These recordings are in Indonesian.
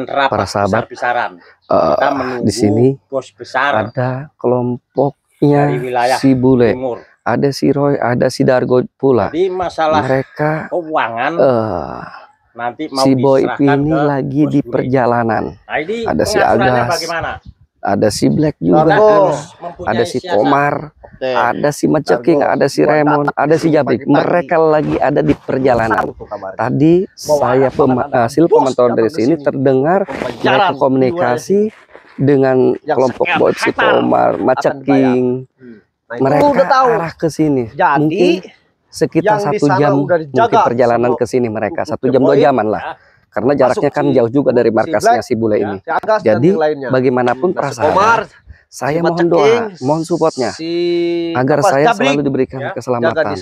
para sahabat, di sini bos besar ada kelompoknya si Bule, timur. ada si Roy, ada si Dargo pula. Jadi masalah mereka keuangan nanti mau si Boy ini ke lagi di Bule. perjalanan. Nah, ini ada si pengaturannya Agas, bagaimana? ada si Black juga, ada si Komar, ada si Maceking, ada si Raymond, ada si Jabrik. Mereka lagi ada di perjalanan. Tadi saya hasil pemantauan dari sini terdengar mereka komunikasi dengan kelompok Boy, si Komar, Maceking. Mereka arah ke sini. Mungkin sekitar 1 jam mungkin perjalanan ke sini mereka. 1 jam 2 jaman lah. Karena jaraknya kan jauh juga dari markasnya si Bule ini. Jadi bagaimanapun perasaan, saya mohon doa, mohon supportnya agar saya selalu diberikan keselamatan,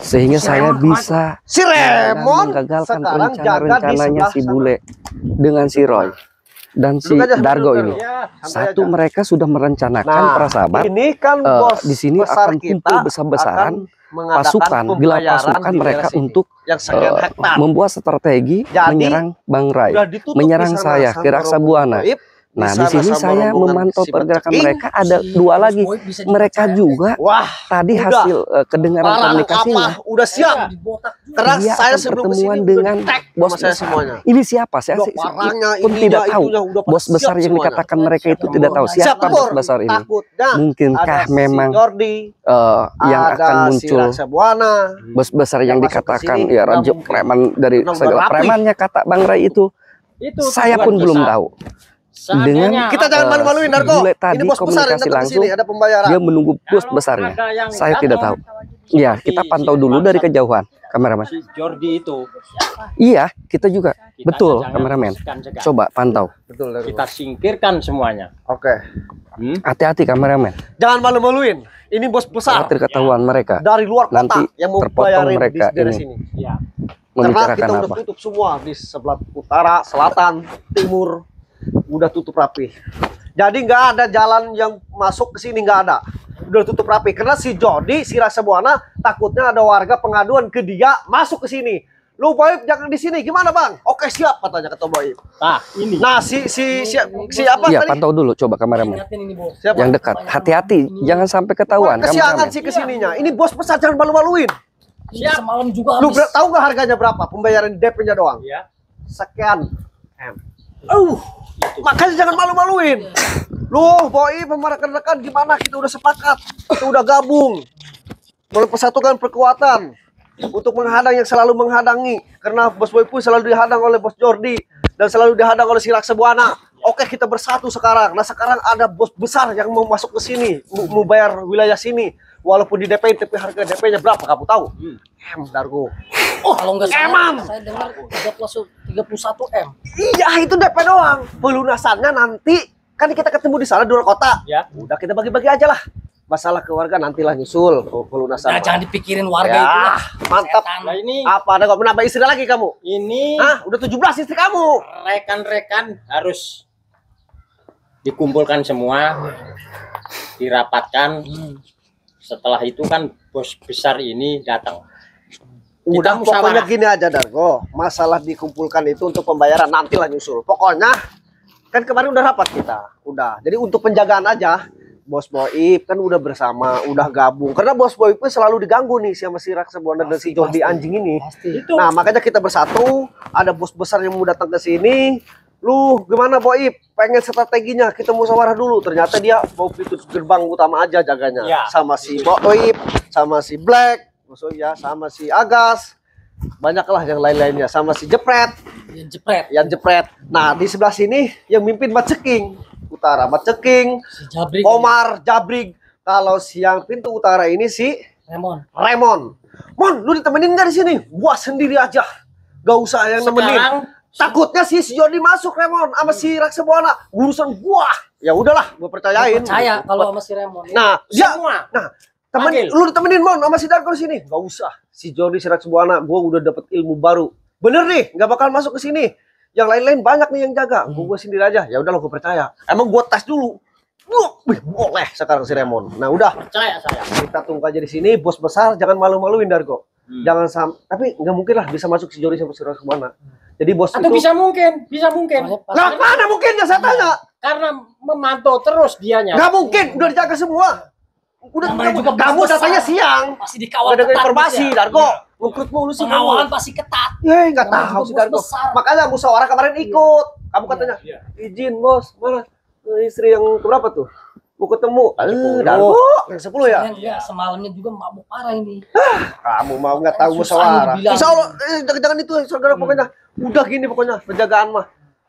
sehingga saya bisa menggagalkan rencana-rencananya si Bule dengan si Roy dan si Dargo ini. Satu, mereka sudah merencanakan para sahabat di sini akan kumpul besar-besaran pasukan, gelar pasukan mereka untuk membuat strategi menyerang Bang Rai, menyerang saya ke Raksa Buana. Nah, di sini saya memantau pergerakan mereka, ada 2 lagi. Mereka juga tadi hasil kedengaran komunikasinya. Udah siap. Karena saya pertemuan dengan bos besar. Ini siapa? Saya pun tidak tahu. Bos besar yang dikatakan mereka itu tidak tahu siapa bos besar ini. Mungkinkah memang yang akan muncul bos besar yang dikatakan ya raja preman dari segala premannya kata Bang Rai itu? Saya pun belum tahu. Dengan kita jangan malu-maluin Dargo. Tadi ini bos besar yang komunikasi datang langsung, sini, ada pembayaran. dia menunggu bos besarnya. Saya tidak tahu. Iya, kita pantau dulu dari kejauhan, kameramen. Si Jordi itu. Iya, kita juga. Betul, kameramen. Coba pantau. Betul, kita singkirkan semuanya. Oke. Hati-hati kameramen. Jangan malu-maluin. Ini bos besar. Khawatir ketahuan mereka. Dari luar kota nanti yang mau terpotong bayarin mereka di daerah ini. sini. Ya. Karena kita udah tutup semua di sebelah utara, selatan, timur. Udah tutup rapi. Jadi nggak ada jalan yang masuk ke sini, nggak ada. Udah tutup rapi karena si Jody, si Raksa Buana takutnya ada warga pengaduan ke dia masuk ke sini. Lu Boy jangan di sini, gimana Bang? Oke siap katanya kata Boy. Nah ini. Nah si apa iya, tadi? pantau dulu coba kameramen. Siapa? Yang dekat. Hati-hati, jangan sampai ketahuan. Kesiangan sih kesininya. Ini bos besar jangan malu-maluin. Siap. Semalam juga. Lu tahu nggak harganya berapa? Pembayaran DP-nya doang. Ya. Sekian M. Makanya jangan malu-maluin. Lu Boy rekan-rekan gimana, kita udah sepakat, kita udah gabung mempersatukan perkuatan untuk menghadang yang selalu menghadangi, karena bos Boy pun selalu dihadang oleh bos Jordi dan selalu dihadang oleh si Raksa Buana. Oke, kita bersatu sekarang. Nah sekarang ada bos besar yang mau masuk ke sini, mau bayar wilayah sini, walaupun di DP, tapi harga DP-nya berapa kamu tahu? M Dargo. Oh, kalau nggak salah, M. saya dengar 31 M. Iya, itu DP doang. Pelunasannya nanti kan kita ketemu di sana di luar kota. Ya. Udah kita bagi-bagi aja lah. Masalah keluarga nantilah nyusul pelunasan. Nah, jangan dipikirin warga ya, itu lah. mantap. Nah ini. Apa ada kok menambah istri lagi kamu? Ini. Udah 17 istri kamu. Rekan-rekan harus dikumpulkan semua, dirapatkan. Setelah itu kan bos besar ini datang. Udah pokoknya gini aja Dargo, masalah dikumpulkan itu untuk pembayaran nantilah nyusul. Pokoknya kan kemarin udah rapat kita, udah. Jadi untuk penjagaan aja, Bos Boib kan udah bersama, udah gabung. Karena Bos Boib pun selalu diganggu nih sama si Raksa Buana dan si Jordi anjing ini. Nah makanya kita bersatu, ada bos besar yang mau datang ke sini. Lu gimana Boib? Pengen strateginya, kita musyawarah dulu. Ternyata dia mau pintu gerbang utama aja jaganya, ya. Sama si Boib, sama si Black. Maksudnya sama si Agas, banyaklah yang lain-lainnya, sama si Jepret, yang Jepret. Nah di sebelah sini yang mimpin Maceking utara, Maceking, si Komar, Jabrig. Kalau siang pintu utara ini si Raymond. Mon, lu ditemenin nggak di sini? Gua sendiri aja, gak usah yang nemenin. Takutnya si Jordi masuk Raymond sama si Raksa Buana, urusan gua. Ya udahlah, gua percayain. Percaya kalau sama si Raymond. Nah, dia, lu ditemenin Mon sama si Dargo di sini. Gak usah. Si Jordi, si Raksa Buana, gue udah dapet ilmu baru. Bener nih, nggak bakal masuk ke sini. Yang lain-lain banyak nih yang jaga. Gue sendiri aja. Ya udah lo, gue percaya. Emang gue tes dulu. Boleh sekarang si Raymond. Nah udah. Percaya saya. Kita tunggu aja di sini. Bos besar, jangan malu-maluin Dargo. Jangan sampai, tapi nggak mungkin lah bisa masuk si Jori sama si Rosmana. Jadi bos Atau itu bisa mungkin. lah mana mungkin ya saya tanya. Karena memantau terus dianya. Nggak mungkin, udah dijaga semua. Udah Namanya juga kamu bos datanya besar. siang. Pasti dikawal Ada ketat informasi, gitu ya. Dargo. Ngikut mulu sih Pengawalan kamu. pasti ketat. Nggak Namanya tahu juga sih bos Dargo. besar. Makanya musyawarah kemarin ikut. Kamu katanya, izin bos, mana istri yang keberapa tuh? Mau ketemu. Dargo, yang 10 ya? Iya, semalamnya juga mabuk parah ini. Kamu mau nggak tahu Susah musyawarah? dibilang. Insya Allah, jangan itu, saudara pokoknya. Udah gini pokoknya, penjagaan mah.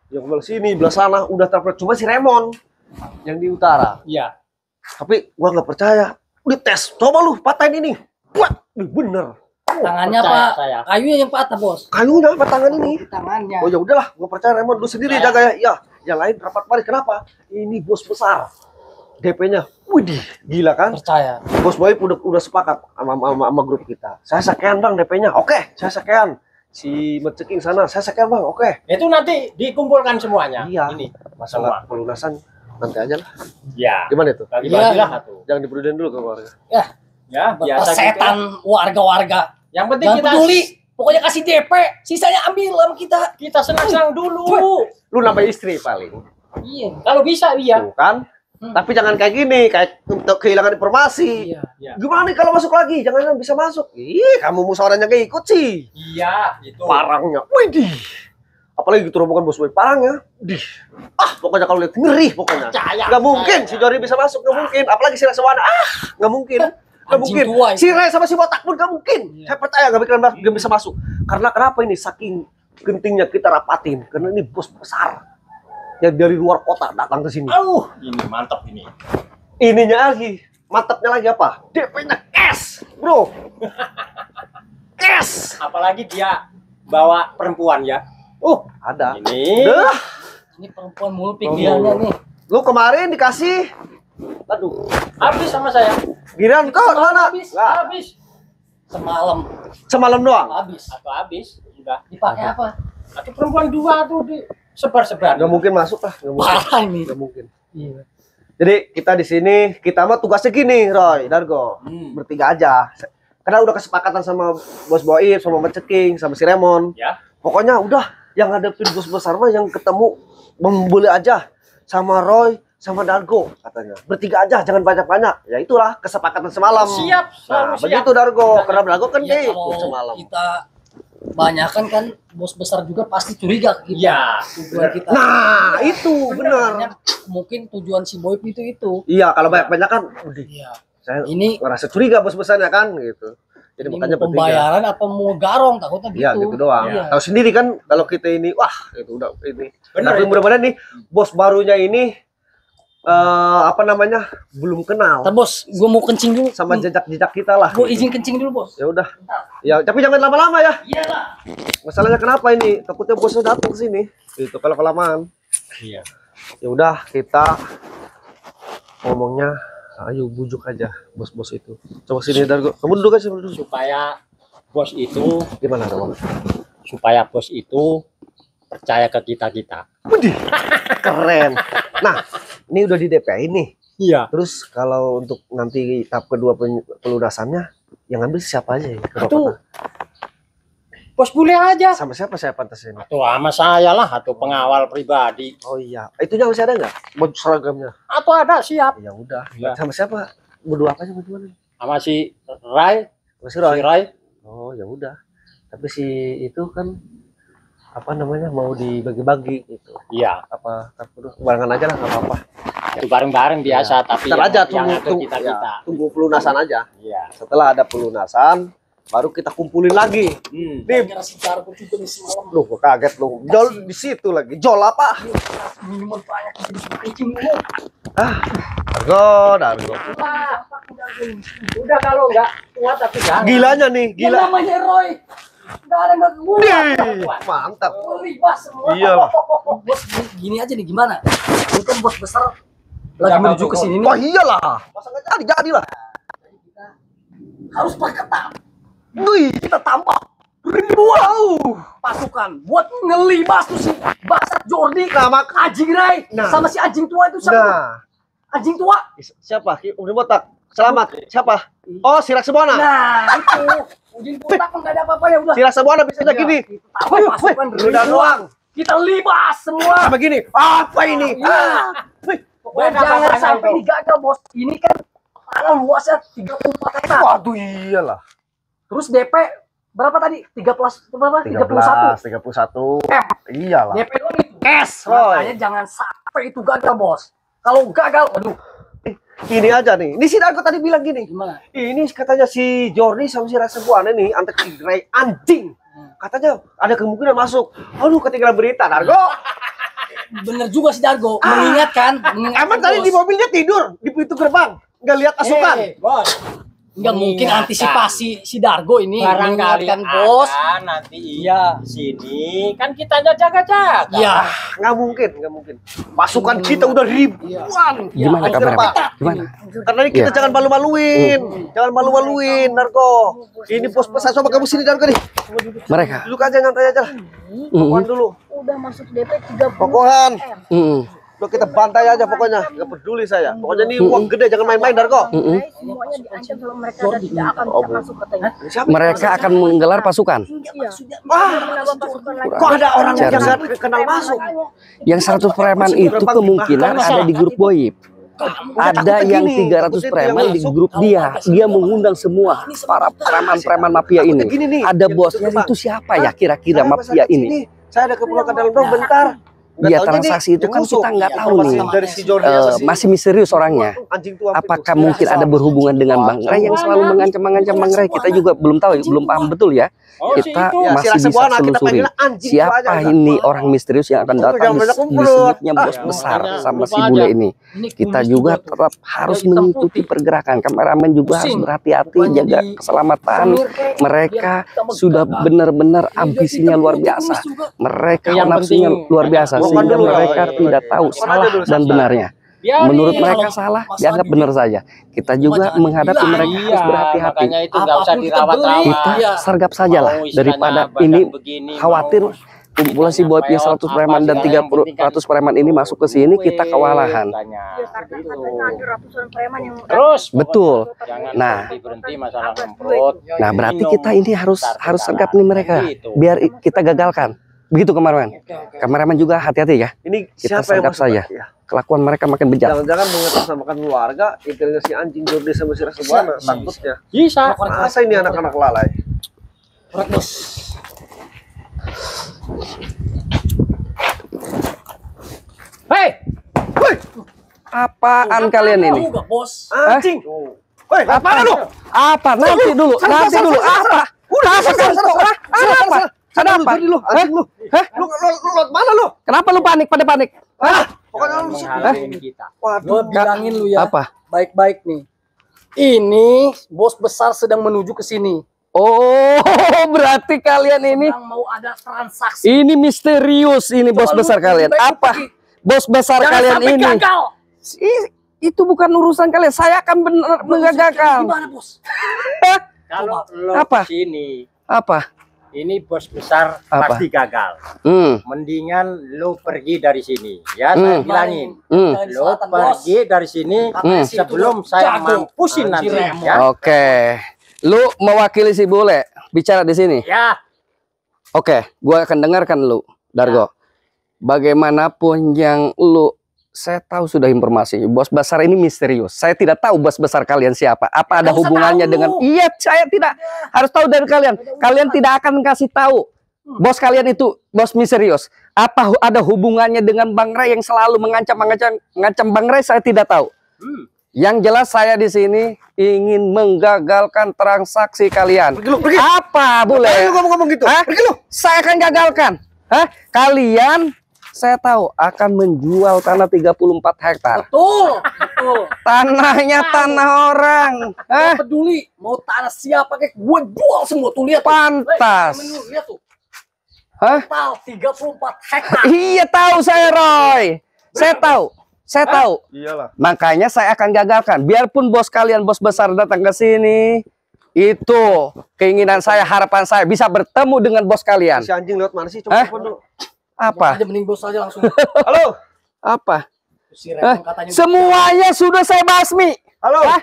Yang belah sini, belah sana, udah terpert. Cuma si Remon yang di utara. Iya. Tapi gua nggak percaya. Udah tes, coba lu patahin ini. Wah, bener. Tangannya percaya Pak, saya. kayunya yang patah, Bos. Kayunya apa tangan ini? Tangannya. Oh ya udahlah, gua percaya Remon. Lu sendiri jaga ya. Ya, yang lain rapat Paris. Kenapa? Ini bos besar. DP-nya, widih, gila kan? Percaya. Bos Boy udah sepakat sama grup kita. Saya sekian bang DP-nya, oke. Saya sekian. Si Merceking sana, saya sekian bang, oke. Itu nanti dikumpulkan semuanya. Iya. Ini Masalah pelunasan nanti aja lah. Ya. Gimana itu? Bagi-bagilah tuh. Jangan diberudahin dulu ke keluarga. Ya, biasa gitu. Setan warga-warga. Yang penting Jangan kita peduli. Pokoknya kasih DP, sisanya ambil sama kita. kita senang-senang dulu. Lu nambah istri paling. Iya. Kalau bisa iya. Tuh kan? Tapi jangan kayak gini, kayak untuk kehilangan informasi. Iya. Gimana nih kalau masuk lagi? Jangan bisa masuk. Ih, kamu musyawarahnya gak ikut sih. Iya, itu. Parangnya, widih. Apalagi gitu rombongan bos Boy, parangnya. Dih. Pokoknya kalau lihat ngeri pokoknya. Percaya. Gak mungkin si Jori bisa masuk, gak mungkin. Apalagi si Reksawana, gak mungkin. Gak Anjing mungkin. tua itu. Si Ray sama si Botak pun gak mungkin. Saya percaya gak bisa masuk. Karena kenapa ini? Saking gentingnya kita rapatin. Karena ini bos besar. Yang dari luar kota datang ke sini. Ini mantap ini. Ininya lagi, mantapnya lagi apa? DP-nya cash, bro. Cash. Apalagi dia bawa perempuan ya. Ada. Ini. Dah. Ini perempuan mulu pikirannya nih. Lu kemarin dikasih, aduh, Habis sama saya. giliran kau mana? Habis. Nggak. Habis. Semalam Semalam doang. habis. Atau habis. Udah. Dipakai apa? Atau perempuan dua tuh di sebar-sebar. Gak mungkin masuk lah, gak mungkin. Parah ini. Gak mungkin. Iya. Jadi kita di sini, kita mah tugasnya gini, Roy, Dargo, bertiga aja. Karena udah kesepakatan sama Bos Boib, sama Merceking, sama si Remon. Ya. Pokoknya udah yang ngadepin bos besar mah yang ketemu membeli aja sama Roy, sama Dargo katanya. Bertiga aja, jangan banyak-banyak. Ya itulah kesepakatan semalam. Siap, selalu siap. Begitu Dargo. Karena Dargo kan Ya, dia kalau ikut semalam. kita banyakan kan bos besar juga pasti curiga ke kita. Iya. Tujuan kita. Nah, itu benar. Makanya mungkin tujuan si Boy itu. Iya, kalau banyak-banyak kan, Iya. saya Ini ngerasa curiga bos besarnya kan gitu. Jadi ini makanya mau pembayaran apa mau garong takutnya gitu. Iya gitu doang. Iya. Tahu sendiri kan kalau kita ini, wah itu udah ini. Benar Tapi itu. mudah-mudahan nih bos barunya ini apa namanya belum kenal Ntar, Bos, gue mau kencing dulu. sama jejak-jejak kita lah. Gue izin kencing dulu, Bos. Ya udah. Ya tapi jangan lama-lama ya. Iyalah. Masalahnya kenapa ini? Takutnya bosnya datang ke sini. Itu kalau kelamaan. Iya. Ya udah kita ngomongnya, ayo bujuk aja bos-bos itu. Coba sini Dargo. Kamu duduk aja dulu. Supaya bos itu, Gimana Dargo? supaya bos itu percaya ke kita-kita. Widih, keren. Nah, ini udah di DP ini. Iya. Terus kalau untuk nanti tahap kedua pelunasannya, yang ngambil siapa aja ya? Itu bos bule aja. Sama siapa saya pantas ini? Atau sama saya lah, atau pengawal pribadi. Oh iya, itunya masih ada nggak? Baju seragamnya? Atau ada siap. Ya udah. Ya. Sama siapa? Berdua apa sih berdua nih? Sama si Rai. Masih Roy. Si Rai. Oh ya udah. Tapi si itu kan apa namanya mau dibagi-bagi gitu. Iya. Apa barengan aja lah nggak apa-apa. Itu bareng-bareng biasa, tapi Ntar aja yang tunggu, ngatur kita-kita. tunggu pelunasan aja. Iya. Setelah ada pelunasan, baru kita kumpulin lagi. Nih, Ngira si Darko juga nih semalam. lu gua kaget lu. Jol di situ lagi. Jol apa? Minuman banyak jadi kencing dulu. Dargo. Udah kalau nggak kuat tapi jangan. Gilanya nih, Yang gila. namanya Roy. Nggak ada nggak kuat. Nih, mantap. Libas semua. Iya. Bos, gini aja nih gimana? Ini kan bos besar lagi menuju ke sini nih. Wah iyalah. Masa nggak jadi lah. Harus perketat. Wih, kita tambah Wow, pasukan buat ngelibas tuh si Baksat Jordi, Nama Anjing Rai, Nah. sama si anjing tua itu siapa? nah, Anjing tua. siapa? Udah botak. Selamat. Siapa? Oh, si Raksabana. Nah, itu Ujin Putak pun nggak ada apa-apa ya udah. Si rasa buana bisa gini. Pasukan Udah doang. Kita libas semua. Sama gini. Apa ini? Pokoknya jangan sampai digagal bos. Ini kan tanah luasnya 34 hektar. Waduh iyalah. Terus DP berapa tadi? 31. 31. Iyalah. DP doang itu. Cash. Makanya jangan sampai itu gagal bos. Kalau gagal, aduh. Ini aja nih. Ini si Darko tadi bilang gini. Gimana? Ini katanya si Jordi sama si Rasa Buana nih antek tigray anjing. Katanya ada kemungkinan masuk. Aduh, ketinggalan berita, Dargo. Bener juga si Dargo. Mengingatkan. Emang tadi di mobilnya tidur di pintu gerbang, nggak lihat pasukan. Bos. Nggak mungkin antisipasi si Dargo ini Barangkali mengingatkan bos. nanti sini kan kita jaga-jaga. Iya. Nggak mungkin. Pasukan kita udah ribuan. Gimana kabar, Pak? Gimana? Karena ini kita jangan malu-maluin. Jangan malu-maluin, Darko. Ini bos pesan sama kamu sini, Darko nih. Mereka. Duduk aja nyantai aja lah. Pokokan dulu. Udah masuk DP 30. Pokokan. Mm. Udah kita bantai aja pokoknya. Nggak peduli saya. Pokoknya ini uang gede, jangan main-main, Darko. Semuanya diancam kalau mereka tidak akan bisa masuk katanya. Mereka akan menggelar pasukan. Iya. Wah, Menambah pasukan lagi. kok ada orang yang Cerdas. nggak kenal masuk? Yang 100 preman itu kemungkinan ada di grup Boyip. Ada yang 300 preman di grup dia. Dia mengundang semua para preman-preman mafia ini. Ada bosnya itu siapa ya kira-kira mafia ini? Saya ada keperluan ke dalam dong bentar. Dia transaksi itu kan kita nggak tahu nih. Dari si Jordi Masih misterius orangnya. anjing tua. Apakah mungkin ada berhubungan dengan Bang Ray yang selalu mengancam Bang Ray? Kita juga belum tahu, belum paham betul ya. Kita masih bisa telusuri siapa ini orang misterius yang akan datang disebutnya bos besar sama si bule ini. Kita juga tetap harus mengikuti pergerakan. Kameramen juga harus berhati-hati, jaga keselamatan. Mereka sudah benar-benar ambisinya luar biasa. Mereka nafsunya luar biasa sehingga mereka tidak tahu salah dan benarnya. Menurut mereka salah, dianggap benar saja. Kita juga menghadapi mereka harus berhati-hati. Makanya itu nggak usah dirawat-rawat. Kita sergap sajalah daripada ini khawatir kumpulan si Boyip 100 preman dan 300 preman ini masuk ke sini, kita kewalahan. Ya, karena katanya ada ratusan preman yang Terus Betul. jangan Nah. berhenti masalah ngemprot. Nah, berarti kita ini harus sergap nih mereka biar kita gagalkan. Begitu kameramen juga hati-hati ya. Ini Kita siapa yang sergap masuk? saja. Ya. Kelakuan mereka makin bejat. Jangan-jangan mengatasnamakan keluarga, intilnya si anjing Jordi sama si Rasa Buana. Takutnya. Bisa. Masa ini anak-anak lalai? Korek bos. Hei, Apaan kalian ini? tahu nggak bos? Anjing. Woi, apa lu? Apa? Nanti dulu. Apa? Apa kan? Apa? Ada apa? Lu, anjing lu. Hah? Lu mana lu? Kenapa lu panik? Pada panik? Hah? Pokoknya lu Menghalangi kita. Gue bilangin lu ya. Apa? Baik-baik nih. Ini bos besar sedang menuju ke sini. Oh, berarti kalian ini Sedang mau ada transaksi. ini misterius ini bos Coba lu besar kalian. lebih baik Apa? pergi. Bos besar Jangan kalian sampai ini. gagal. Itu bukan urusan kalian. Saya akan benar menggagalkan. Gimana bos? Hah? Kalau lo Apa? sini, Apa? ini bos besar Apa? pasti gagal. Mendingan lo pergi dari sini, ya saya bilangin. Dari Lo selatan, bos. pergi dari sini sebelum saya mampusin nanti. Ya. Oke. Lu mewakili si bule bicara di sini. Ya. Oke, gua akan dengarkan lu, Dargo. Bagaimanapun yang lu, saya tahu sudah informasi. Bos besar ini misterius. Saya tidak tahu bos besar kalian siapa. Apa ada Nggak usah hubungannya tahu. dengan? Iya, saya tidak harus tahu dari kalian. Kalian tidak akan kasih tahu. Bos kalian itu bos misterius. Apa ada hubungannya dengan Bang Ray yang selalu mengancam Bang Ray? Saya tidak tahu. Yang jelas saya di sini ingin menggagalkan transaksi kalian. Pergi lu, pergi. Apa boleh? Lu ngomong gitu. Hah? Pergi lu. Saya akan gagalkan. Hah? Kalian saya tahu akan menjual tanah 34 hektar. Betul, betul. Tanahnya tanah orang. Hah? Gak peduli mau tanah siapa kayak gue jual semua tuh lihat. tuh. Pantas. Lihat tuh. Hah? Total 34 hektar. Iya tahu saya, Roy. Saya tahu. Saya tahu. Iyalah. Makanya saya akan gagalkan. Biarpun bos kalian, bos besar datang ke sini, itu keinginan saya, harapan saya bisa bertemu dengan bos kalian. Si anjing lewat mana sih? Coba Hah? telepon dulu. Apa? Aja mending bos aja langsung. Halo. Apa? Si Retong katanya Semuanya sudah saya basmi. Halo. Hah?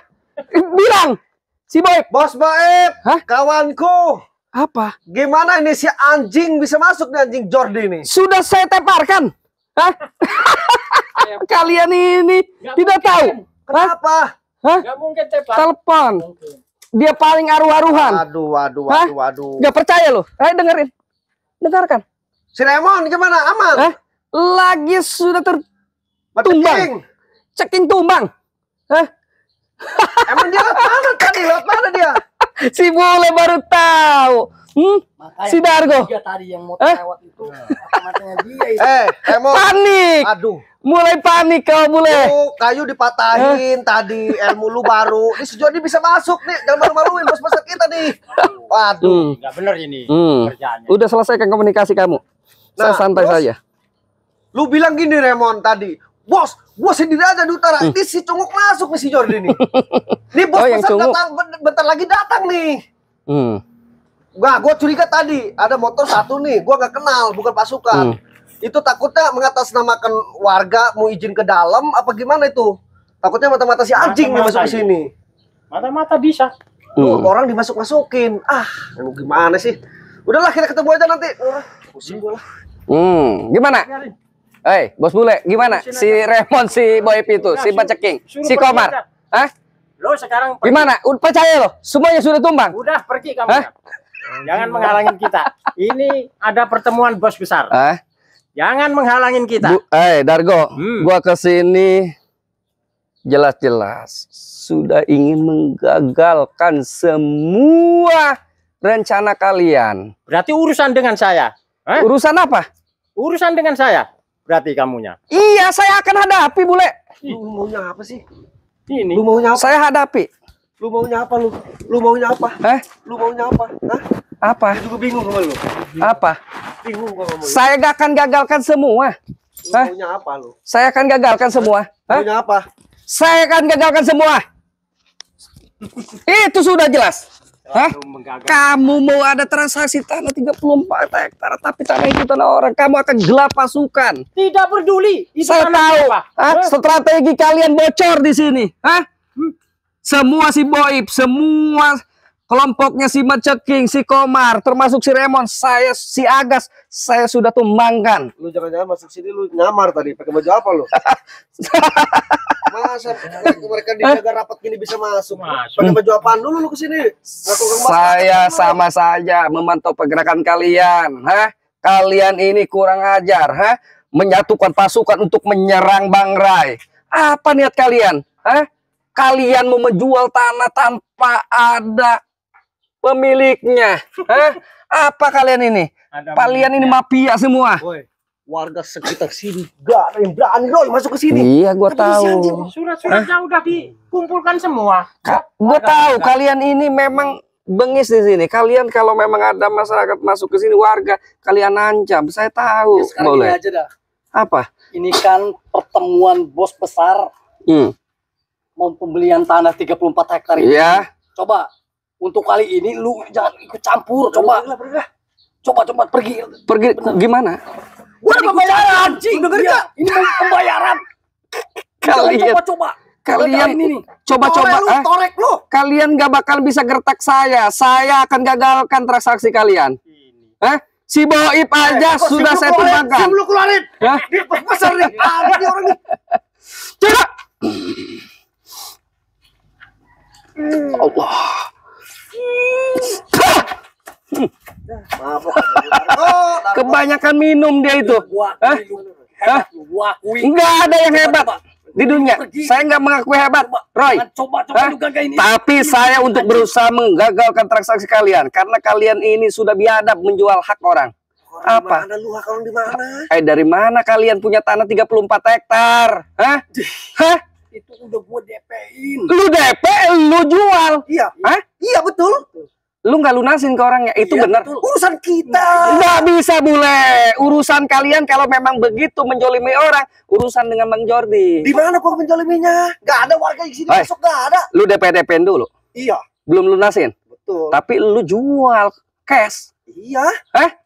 Bilang Si Boib. Bos Boib, Hah? kawanku. Apa? Gimana ini si anjing bisa masuk nih, anjing Jordi nih? Sudah saya teparkan. Hah? Kalian ini tidak tahu. Kenapa? Hah? Nggak mungkin tebak. Telepon. Dia paling aruh-aruhan. Waduh. Gak percaya loh. Ayo dengerin. Dengarkan. Si Raymond gimana? Aman? Hah? Lagi sudah Mati tumbang. King. Ceking tumbang. Hah? Emang dia lewat mana tadi? Lewat mana dia? Si Bule baru tahu. Makanya Si Dargo. dia tadi yang mau lewat itu. Matanya dia itu. Raymond. Panik. Aduh. Mulai panik kau Bule. Kayu dipatahin tadi, ilmu lu baru. Ini si Jordi bisa masuk nih. Jangan malu-maluin bos besar kita nih. Waduh. Nggak bener ini kerjaannya. Udah selesaikan komunikasi kamu. Saya Nah, santai terus? saja. Lu bilang gini Raymond tadi. Bos, gua sendiri aja di utara. Ini si cunguk masuk nih si Jordi nih. Nih bos Oh, yang besar cunguk. datang, bentar lagi datang nih. Gua curiga tadi ada motor satu nih. Gua nggak kenal, bukan pasukan. Itu takutnya mengatasnamakan warga mau izin ke dalam apa gimana itu? Takutnya mata-mata si anjing nih masuk ke sini. Mata-mata bisa. Tuh, orang dimasuk-masukin. Lu gimana sih? Udahlah kita ketemu aja nanti. Pusing gua lah. Gimana? Bos Bule, gimana? Si Raymond, si Boib itu, si Baceking, si Komar. Hah? Lo sekarang pergi. Gimana? Percaya loh, semuanya sudah tumbang. Udah pergi kamu. Jangan menghalangin kita. Ini ada pertemuan bos besar. Jangan menghalangin kita. Dargo, gua kesini jelas-jelas sudah ingin menggagalkan semua rencana kalian. Berarti urusan dengan saya. Urusan apa? Urusan dengan saya. Berarti kamunya. Iya, saya akan hadapi, Bule. Lu maunya apa sih? Ini. Lu maunya apa? Saya hadapi. Lu maunya apa lu? Lu maunya apa? Lu maunya apa? Apa? Juga bingung sama lu. Apa? Bingung gua ngomong. Saya gak akan gagalkan semua. Lu maunya apa lu? Saya akan gagalkan semua. Maunya apa? Saya akan gagalkan semua. Itu sudah jelas. Kamu mau ada transaksi tanah 34 hektar, tapi tanah itu tanah orang. Kamu akan gelap pasukan. Tidak peduli. Itu Saya tahu. apa? Strategi kalian bocor di sini. Semua si Boib, semua kelompoknya si Maceking, si Komar, termasuk si Raymond, saya, si Agas, saya sudah tumbangkan. Lu jangan-jangan masuk sini lu nyamar tadi pakai baju apa lu? Masa mereka dijaga rapat gini bisa masuk? Pakai baju apaan dulu lu kesini? Saya sama saja memantau pergerakan kalian. Kalian ini kurang ajar. Menyatukan pasukan untuk menyerang Bang Rai. Apa niat kalian? Kalian mau menjual tanah tanpa ada pemiliknya. Apa kalian ini? Kalian ini mafia semua. Warga sekitar sini gak ada yang berani loh masuk ke sini. Iya, gua tahu. Surat-suratnya udah dikumpulkan semua. Gua tahu kalian ini memang bengis di sini. Kalian kalau memang ada masyarakat masuk ke sini, warga kalian ancam. Saya tahu. Sekarang Boleh. ini aja dah. Apa? Ini kan pertemuan bos besar mau pembelian tanah 34 hektar ini. Iya. Coba untuk kali ini lu jangan ikut campur. Coba pergi. Pergi gimana? Udah pembayaran, anjing. Iya, ini mau pembayaran. Kalian Kalian ini coba-coba. Torek lu. Kalian gak bakal bisa gertak saya. Saya akan gagalkan transaksi kalian. Si Boib aja sudah saya tumbangkan. Lu keluarin. Dia besar nih. Ada orang nih. Coba. Allah. Kebanyakan minum dia itu. Enggak ada yang hebat di dunia. Saya nggak mengakui hebat, Roy. Tapi saya untuk berusaha menggagalkan transaksi kalian karena kalian ini sudah biadab menjual hak orang. Apa? Lu hak orang di mana? Dari mana kalian punya tanah 34 hektar? Itu udah gua DP-in. Lu DP, lu jual. Iya. Iya betul. Lu nggak lunasin ke orangnya, itu benar. Urusan kita. Nggak bisa Bule. Urusan kalian kalau memang begitu menjolimi orang, urusan dengan Bang Jordi. Di mana gua menjoliminya? Gak ada warga di sini masuk, gak ada. Lu DP-DP-in dulu. Iya. Belum lunasin. Betul. Tapi lu jual cash. Iya.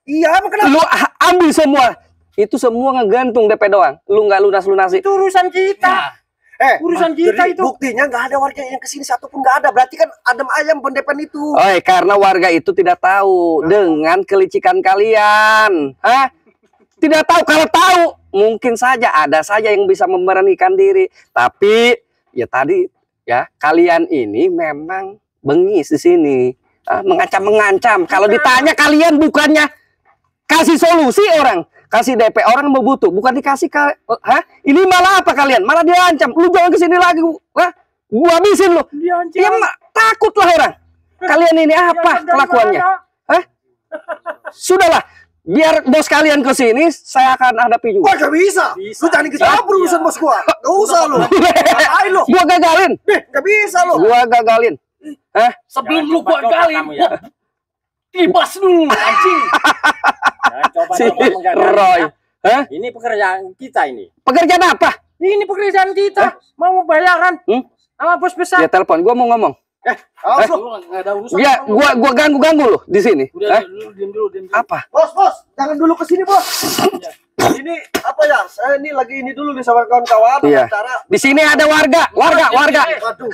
Iya, emang kenapa? Lu ambil semua. Itu semua ngegantung DP doang. Lu nggak lunas-lunasi. Itu urusan kita. Urusan kita itu. Buktinya nggak ada warga yang kesini satupun nggak ada. Berarti kan adem ayam pendepan itu. Karena warga itu tidak tahu dengan kelicikan kalian. Tidak tahu. Kalau tahu, mungkin saja ada saja yang bisa memberanikan diri. Tapi ya tadi ya kalian ini memang bengis di sini, mengancam-mengancam. Kalau ditanya kalian bukannya kasih solusi orang. Kasih DP orang mau butuh, bukan dikasih ini malah apa kalian? Malah diancam. Lu jangan kesini lagi, gua habisin lu. Ya takut lah orang. Kalian ini apa kelakuannya? Sudahlah, biar bos kalian kesini, saya akan hadapi juga. Gak bisa. Lu jangan ikut campur urusan bos gua. Gak usah lu. Ngapain lu? Gua gagalin. Gak bisa lu. Gua gagalin. Sebelum lu gua gagalin, tibas dulu anjing. Si Roy. Ini pekerjaan kita ini. Pekerjaan apa? Ini pekerjaan kita. Mau bayaran sama bos besar. Ya telepon, gua mau ngomong. Ya, gua ganggu lu di sini. Diam dulu. Apa? Bos, jangan dulu kesini bos. Ini apa ya? Saya ini lagi ini dulu nih sama kawan-kawan. Iya. Di sini ada warga. Waduh.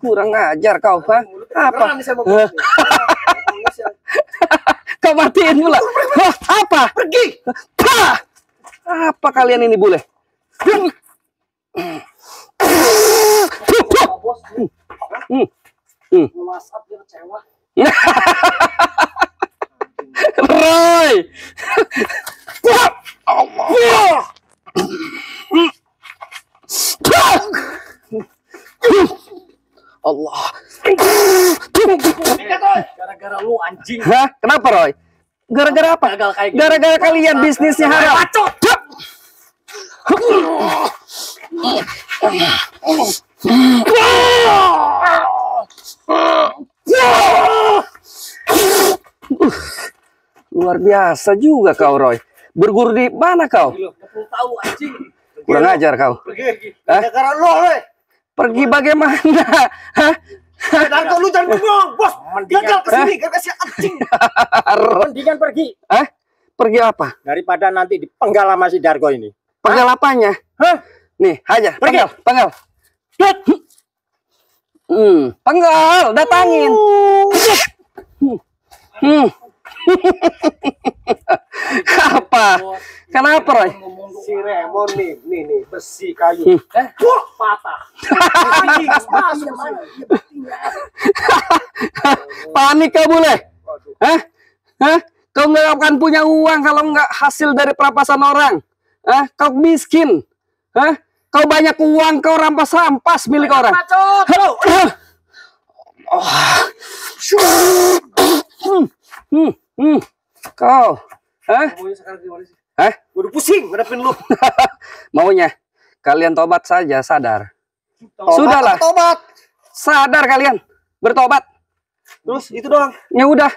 Kurang ajar kau, apa? Kau matiin pula. Apa? Pergi. Apa kalian ini boleh? Roy. Allah. Gara-gara lu anjing. Kenapa Roy? Gara-gara apa? Gara-gara kalian bisnisnya haram. Luar biasa juga kau Roy. Berguru di mana kau? Tahu anjing. Kurang ajar kau. Pergi. Gara-gara lo, Pergi bagaimana? Darko lu jangan bengong, bos. Gagal kesini, gak kasih anjing. Mendingan pergi. Pergi apa? Daripada nanti dipenggal sama si Darko ini. Penggal apanya? Nih, aja. Penggal. Penggal, datangin. Apa? Kenapa, Roy? Si Remon nih, besi kayu. Patah. Panik kau boleh? Kau nggak akan punya uang kalau nggak hasil dari perampasan orang. Kau miskin. Kau banyak uang, kau rampas milik orang. Kau, Udah pusing ngadepin lu. Maunya kalian tobat saja, sadar. Sudahlah. Tobat. Sadar kalian, bertobat. Terus itu doang. Ya udah.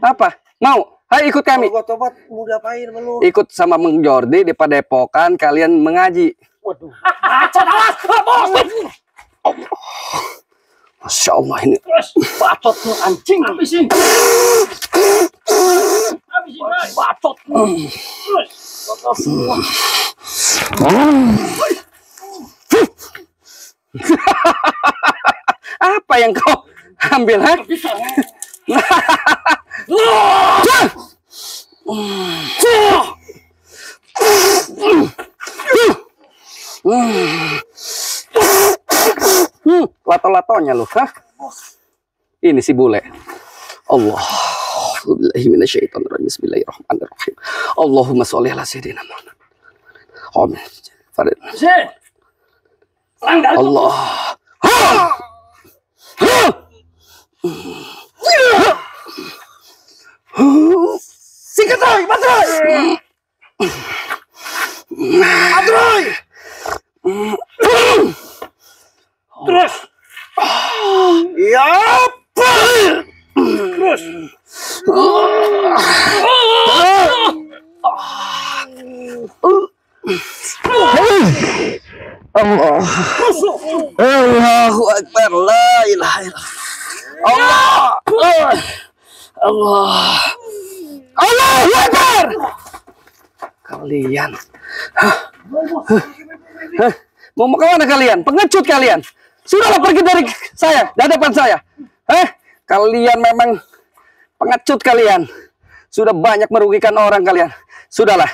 Apa? Mau? Hai ikut kami. Tobat mau diapain sama lu? Ikut sama Mang Jordi di Padepokan kalian mengaji. Waduh. Masya Allah ini. Bacot lu anjing. Habisin. Bacot lu. Apa yang kau ambil, Lato-latonya lu, Ini si bule. Allah. Bismillahirrahmanirrahim. Allahumma sholli ala sayyidina Muhammad. Amin. Farid. Allah. Sikat Roy, Madroy. Madroy. Terus. Iya. Terus. Allah. Allahu Akbar. La ilaha illallah. Allah. Allahu Akbar. Kalian. Mau kemana kalian? Pengecut kalian. Sudahlah pergi dari saya, dari depan saya. Kalian memang pengecut kalian. Sudah banyak merugikan orang kalian. Sudahlah.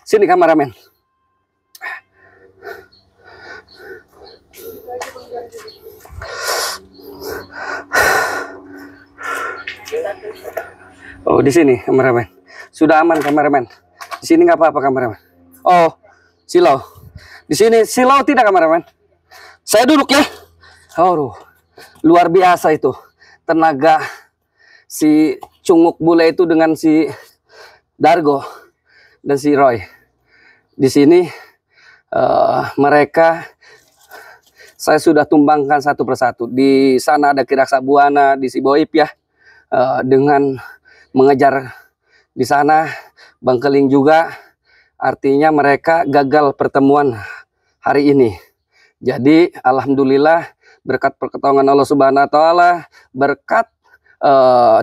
Sini kameramen. Oh, di sini kameramen. Sudah aman kameramen. Di sini nggak apa-apa kameramen. Oh, silau. Di sini silau tidak kameramen. Saya duduk ya. Oh, luar biasa itu tenaga si Cunguk bule itu dengan si Dargo dan si Roy. Di sini mereka saya sudah tumbangkan satu persatu. Di sana ada Kiraksa Buana, di si Boip ya, dengan mengejar di sana Bang Keling juga. Artinya mereka gagal pertemuan hari ini. Jadi alhamdulillah berkat pertolongan Allah Subhanahu wa taala, berkat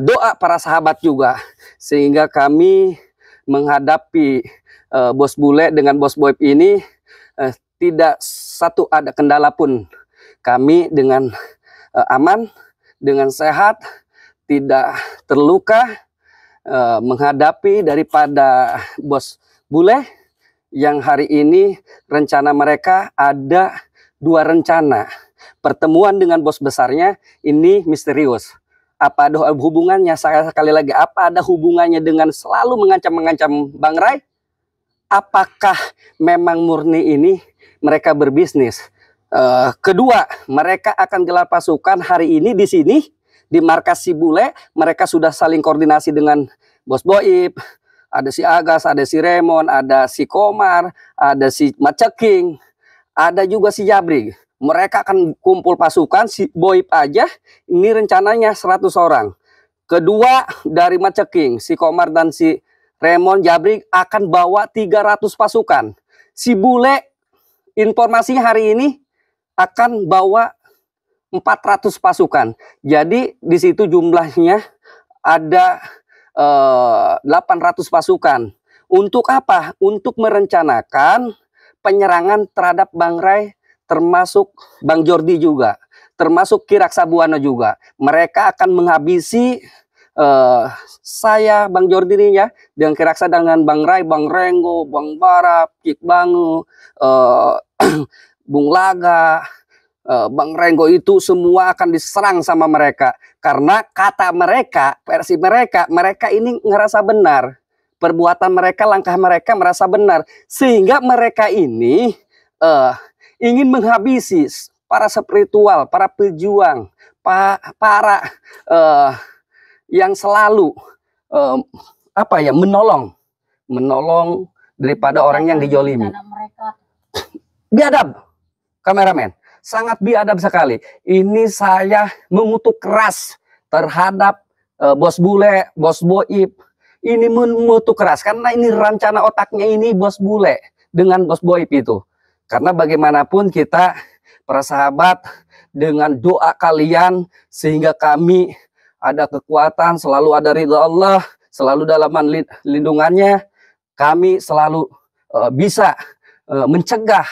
doa para sahabat juga, sehingga kami menghadapi bos bule dengan bos Boip ini tidak satu ada kendala pun. Kami dengan aman, dengan sehat, tidak terluka menghadapi daripada bos bule yang hari ini rencana mereka ada 2 rencana. Pertemuan dengan bos besarnya ini misterius. Apa ada hubungannya, sekali lagi, apa ada hubungannya dengan selalu mengancam-mengancam Bang Rai? Apakah memang murni ini mereka berbisnis? Kedua, mereka akan gelar pasukan hari ini di sini, di markas si bule. Mereka sudah saling koordinasi dengan bos Boip. Ada si Agas, ada si Remon, ada si Komar, ada si Maceking, ada juga si Jabrig. Mereka akan kumpul pasukan, si Boip aja ini rencananya 100 orang. Kedua dari Maceking, si Komar dan si Remon Jabrig akan bawa 300 pasukan. Si bule informasinya hari ini akan bawa 400 pasukan. Jadi di situ jumlahnya ada 800 pasukan. Untuk apa? Untuk merencanakan penyerangan terhadap Bang Rai, termasuk Bang Jordi juga, termasuk Kiraksa Buana juga. Mereka akan menghabisi saya, Bang Jordi ini ya, dengan Kiraksa, dengan Bang Rai, Bang Renggo, Bang Barap, Kik Bangu, Bung Laga, Bang Renggo, itu semua akan diserang sama mereka. Karena kata mereka, versi mereka, mereka ini ngerasa benar. Perbuatan mereka, langkah mereka merasa benar. Sehingga mereka ini ingin menghabisi para spiritual, para pejuang, para yang selalu menolong daripada orang yang dijolimi. Biadab, kameramen, sangat biadab sekali. Ini saya mengutuk keras terhadap bos bule, bos Boip. Ini mengutuk keras karena ini rencana otaknya ini bos bule dengan bos Boip itu. Karena bagaimanapun kita para sahabat, dengan doa kalian sehingga kami ada kekuatan, selalu ada ridha Allah, selalu dalam lindungannya, kami selalu bisa mencegah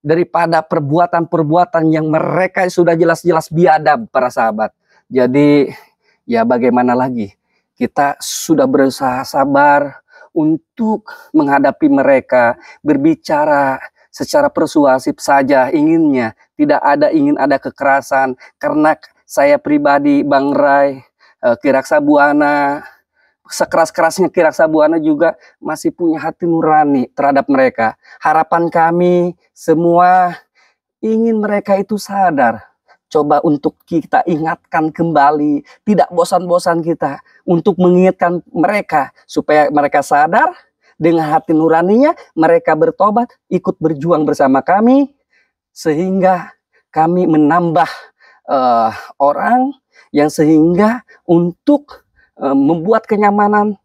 daripada perbuatan-perbuatan yang mereka sudah jelas-jelas biadab para sahabat. Jadi ya bagaimana lagi, kita sudah berusaha sabar untuk menghadapi mereka, berbicara secara persuasif saja inginnya, tidak ingin ada kekerasan. Karena saya pribadi, Bang Rai, Kiraksa Buana, sekeras-kerasnya Kiraksa Buana juga masih punya hati nurani terhadap mereka. Harapan kami semua ingin mereka itu sadar. Coba untuk kita ingatkan kembali, tidak bosan-bosan kita untuk mengingatkan mereka supaya mereka sadar. Dengan hati nuraninya mereka bertobat, ikut berjuang bersama kami, sehingga kami menambah orang yang sehingga untuk membuat kenyamanan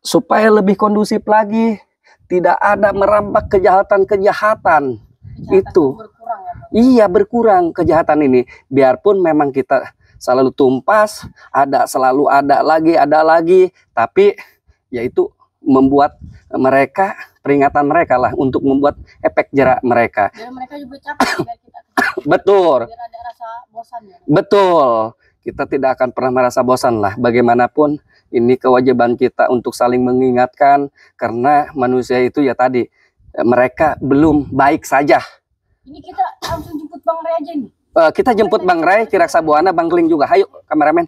supaya lebih kondusif lagi, tidak ada merampak kejahatan-kejahatan itu. Iya, berkurang kejahatan ini. Biarpun memang kita selalu tumpas, selalu ada lagi, tapi yaitu membuat mereka peringatan mereka lah untuk membuat efek jerak mereka. Biar mereka juga capek, biar kita Betul. biar ada rasa bosan ya. Betul. Kita tidak akan pernah merasa bosan lah. Bagaimanapun ini kewajiban kita untuk saling mengingatkan, karena manusia itu ya tadi, mereka belum baik saja. Ini kita langsung jemput Bang Ray aja nih. Kita jemput Bang Ray, Kiraksa Buana, Bang Kling juga. Ayo kameramen.